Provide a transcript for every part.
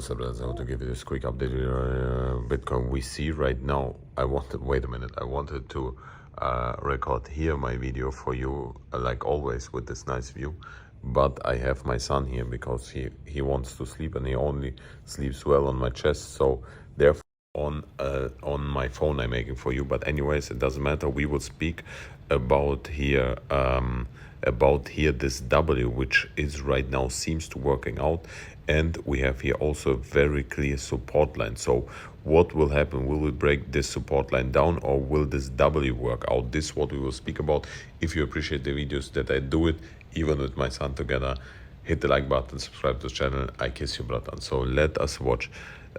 So that's how to give you this quick update. Bitcoin we see right now. Wait a minute. I wanted to record here my video for you, like always, with this nice view. But I have my son here because he wants to sleep and he only sleeps well on my chest. So therefore, on my phone I'm making for you. But anyways, it doesn't matter. We will speak about here. About here this W, which is right now seems to working out, and we have here also a very clear support line. So what will happen? Will we break this support line down, or will this W work out? This is what we will speak about. If you appreciate the videos that I do it even with my son together, hit the like button, subscribe to the channel. I kiss you, bratan. So let us watch.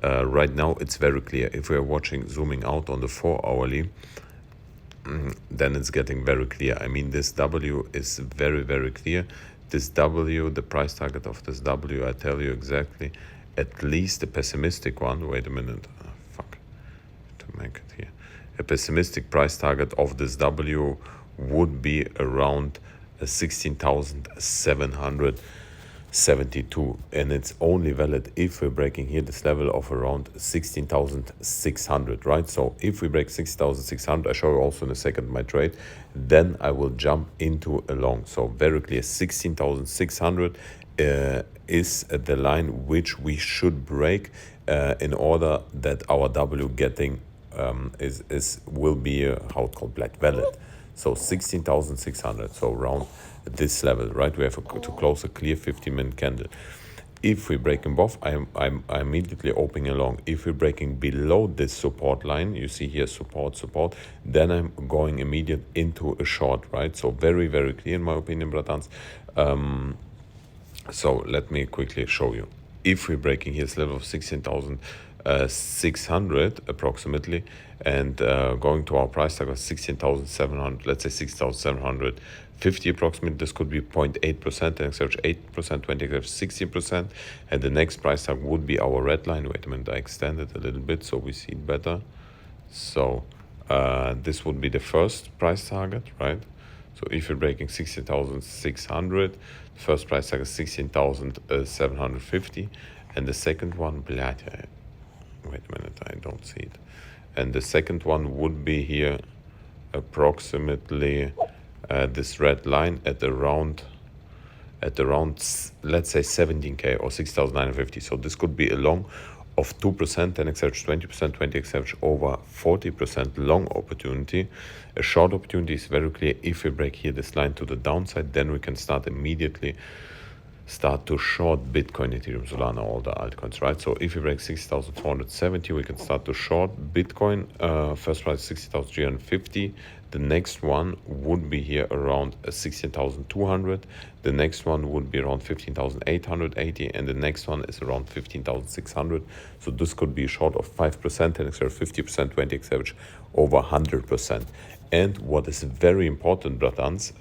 Right now it's very clear. If we are watching, zooming out on the 4-hourly, then it's getting very clear. I mean, this W is very, very clear. This W, the price target of this W, I tell you exactly, at least the pessimistic one. Wait a minute. Fuck. To make it here. A pessimistic price target of this W would be around 16,772, and it's only valid if we're breaking here this level of around 16,600, right? So if we break 16,600, I show you also in a second my trade, then I will jump into a long. So very clear, 16,600 is the line which we should break in order that our W getting will be how it's called, black valid. So 16,600, so around this level, right? We have to close a clear 15-minute candle. If we're breaking both, I'm immediately opening along. If we're breaking below this support line, you see here support, then I'm going immediate into a short, right? So very, very clear in my opinion, bratans. So let me quickly show you. If we're breaking here this level of 16,600 approximately, and going to our price tag of 16,700, let's say 6,750 approximately, this could be 0.8%, and search 8%, 20, 16%, and the next price tag would be our red line. Wait a minute, I extend it a little bit so we see it better. So this would be the first price target, right? So if you're breaking 16,600, first price tag is 16,750, and the second one, wait a minute, I don't see it. And the second one would be here approximately this red line at around let's say 17k or 6,950. So this could be a long of 2%, 10x 20%, 20x over 40% long opportunity. A short opportunity is very clear. If we break here this line to the downside, then we can start immediately to short Bitcoin, Ethereum, Solana, all the altcoins, right? So if we break 6,470, we can start to short Bitcoin. First price 60,350. The next one would be here around 16,200. The next one would be around 15,880, and the next one is around 15,600. So this could be a short of 5%, and 50%, 20x average over 100%. And what is very important, bratans,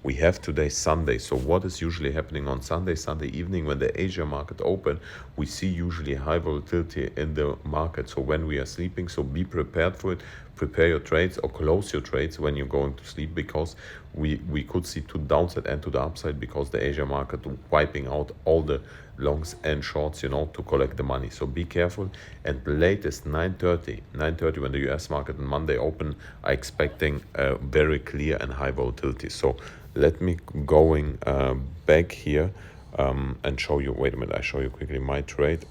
we have today Sunday. So what is usually happening on Sunday evening when the Asia market open? We see usually high volatility in the market. So when we are sleeping, so be prepared for it. Prepare your trades or close your trades when you're going to sleep, because we could see to the downside and to the upside, because the Asia market wiping out all the longs and shorts, to collect the money. So be careful. And latest 9:30 when the US market on Monday open, are expecting a very clear and high volatility. So let me going back here and show you. Wait a minute, I show you quickly my trade.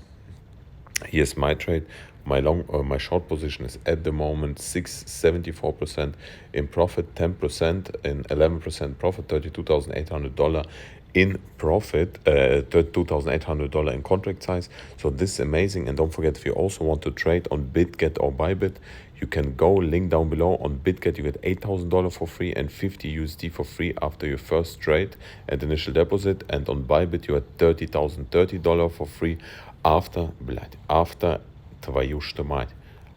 Here's my trade. My short position is at the moment 74% in profit, 10% in 11% profit, $32,800 in profit, $32,800 in contract size. So this is amazing. And don't forget, if you also want to trade on BitGet or Bybit, you can go, link down below. On BitGet you get $8,000 for free and 50 USD for free after your first trade and initial deposit. And on Bybit you get $30,030 for free after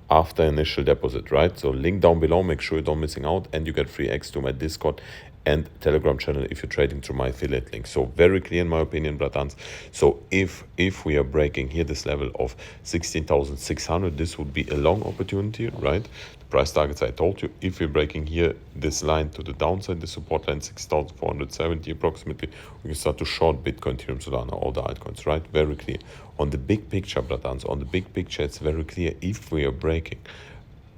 after initial deposit, right? So link down below, make sure you don't missing out, and you get free access to my Discord and Telegram channel if you're trading through my affiliate link. So very clear in my opinion, bratans. So if we are breaking here this level of 16,600, this would be a long opportunity, right? The price targets I told you, if we're breaking here this line to the downside, the support line 6,470 approximately, we can start to short Bitcoin, Ethereum, Solana, all the altcoins, right? Very clear. On the big picture, bratans, on the big picture, it's very clear if we are breaking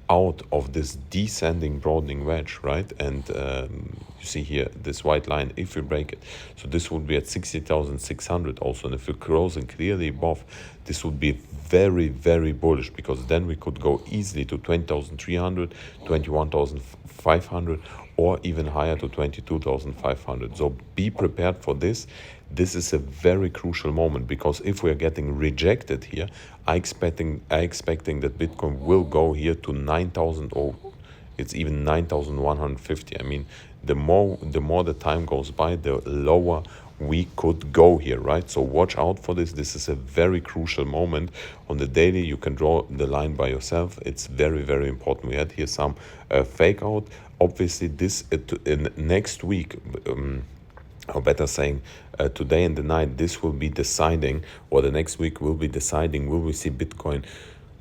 out of this descending broadening wedge, right? And you see here this white line, if we break it, so this would be at 60,600 also, and if we're closing clearly above, this would be very, very bullish, because then we could go easily to 20,300, 21,500, or even higher to 22,500. So be prepared for this. This is a very crucial moment, because if we are getting rejected here, I expecting that Bitcoin will go here to 9,000, or it's even 9,150. I mean, the more the time goes by, the lower we could go here, right? So watch out for this. This is a very crucial moment. On the daily, you can draw the line by yourself. It's very, very important. We had here some fake out. Obviously, this in next week, or better saying, today and the night, this will be deciding, or the next week will be deciding, will we see Bitcoin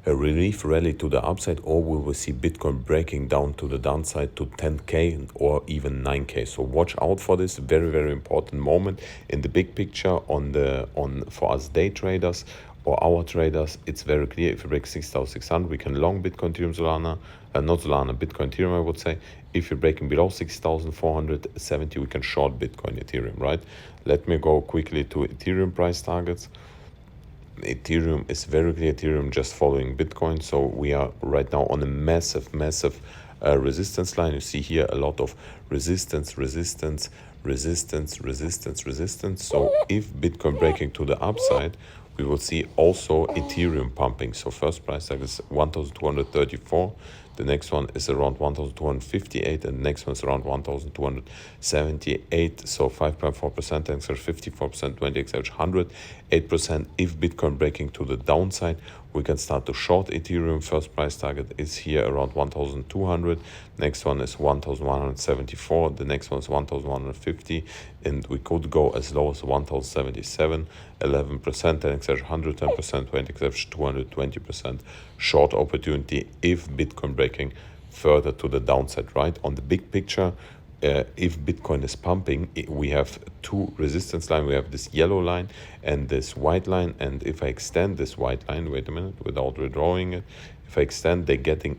a relief rally to the upside, or will we see Bitcoin breaking down to the downside to 10K or even 9K? So watch out for this very, very important moment in the big picture. For us day traders or our traders, it's very clear. If we break 6,600, we can long Bitcoin, Ethereum, Solana, not Solana, Bitcoin, Ethereum, I would say. If you're breaking below 6,470, we can short Bitcoin, Ethereum, right? Let me go quickly to Ethereum price targets. Ethereum is very clear. Ethereum just following Bitcoin. So we are right now on a massive resistance line. You see here a lot of resistance. So if Bitcoin breaking to the upside, we will see also Ethereum pumping. So first price tag is 1,234. The next one is around 1,258, and the next one is around 1,278. So 5.4%, thanks for 54%, 20x average 108%. If Bitcoin breaking to the downside, we can start to short Ethereum. First price target is here around 1,200. Next one is 1,174. The next one is 1,150, and we could go as low as 1,077. 11%, 10x average 110%, 20x average 220% short opportunity if Bitcoin breaking further to the downside, right? On the big picture, if Bitcoin is pumping, we have two resistance lines. We have this yellow line and this white line. And if I extend this white line, wait a minute, without redrawing it, if I extend, they're getting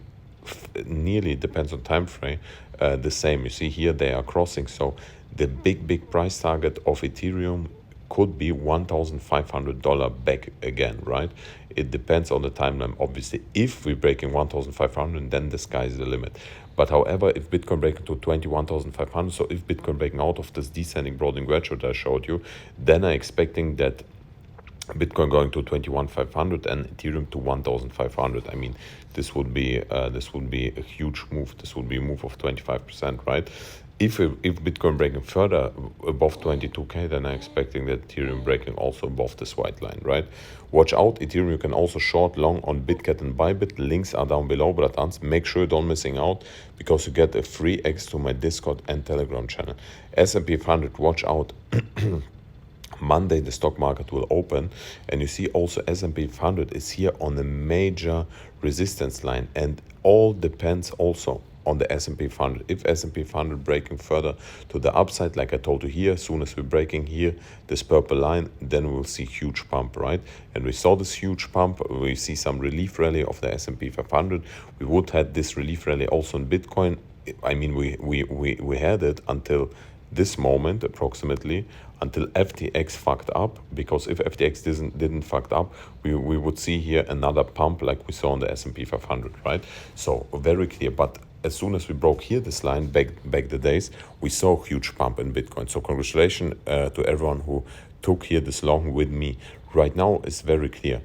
nearly, depends on time frame, the same. You see here they are crossing. So the big price target of Ethereum could be $1,500 back again, right? It depends on the timeline. Obviously, if we're breaking 1,500, then the sky is the limit. But however, if Bitcoin breaking to 21,500, so if Bitcoin breaking out of this descending broadening wedge that I showed you, then I'm expecting that Bitcoin going to 21,500 and Ethereum to 1,500. I mean, this would be a huge move. This would be a move of 25%, right? If Bitcoin breaking further above 22K, then I'm expecting that Ethereum breaking also above this white line, right? Watch out, Ethereum, you can also short long on Bitcat and Bybit. Links are down below, bratans. Make sure you don't missing out, because you get a free access to my Discord and Telegram channel. S&P 500, watch out. Monday the stock market will open, and you see also S&P 500 is here on a major resistance line, and all depends also on the S&P 500. If S&P 500 breaking further to the upside, like I told you here, as soon as we're breaking here this purple line, then we'll see huge pump, right? And we saw this huge pump. We see some relief rally of the S&P 500. We would have this relief rally also in Bitcoin. I mean, we had it until this moment approximately, until FTX fucked up, because if FTX didn't fucked up, we would see here another pump like we saw on the S&P 500, right? So very clear. But as soon as we broke here this line back the days, we saw a huge pump in Bitcoin. So congratulations to everyone who took here this long with me. Right now it's very clear.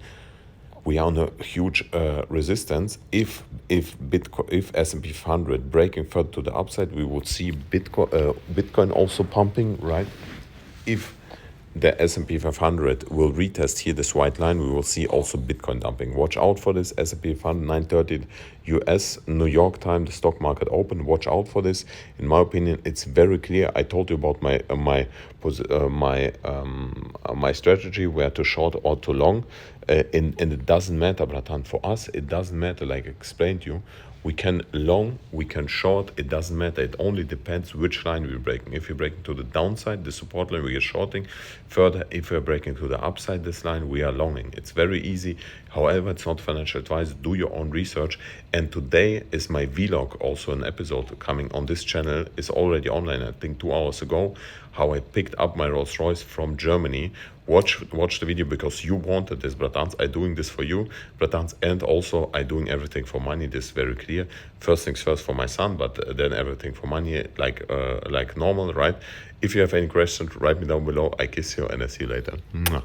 We are on a huge resistance. If S&P 500 breaking further to the upside, we would see Bitcoin also pumping, right? If the S&P 500 will retest here this white line, we will see also Bitcoin dumping. Watch out for this. S&P 500, 9:30 US, New York time, the stock market open. Watch out for this. In my opinion, it's very clear. I told you about my strategy, where to short or to long. And it doesn't matter, Bratan. For us, it doesn't matter, like I explained to you. We can long, we can short, it doesn't matter. It only depends which line we're breaking. If you're breaking to the downside, the support line, we are shorting. Further, if we're breaking to the upside, this line, we are longing. It's very easy. However, it's not financial advice. Do your own research. And today is my vlog, also an episode coming on this channel. Is already online, I think 2 hours ago, how I picked up my Rolls Royce from Germany. Watch the video because you wanted this, Bratans. I'm doing this for you, Bratans, and also I'm doing everything for money. This is very clear. First things first for my son, but then everything for money, like normal, right? If you have any questions, write me down below. I kiss you and I see you later. Mwah.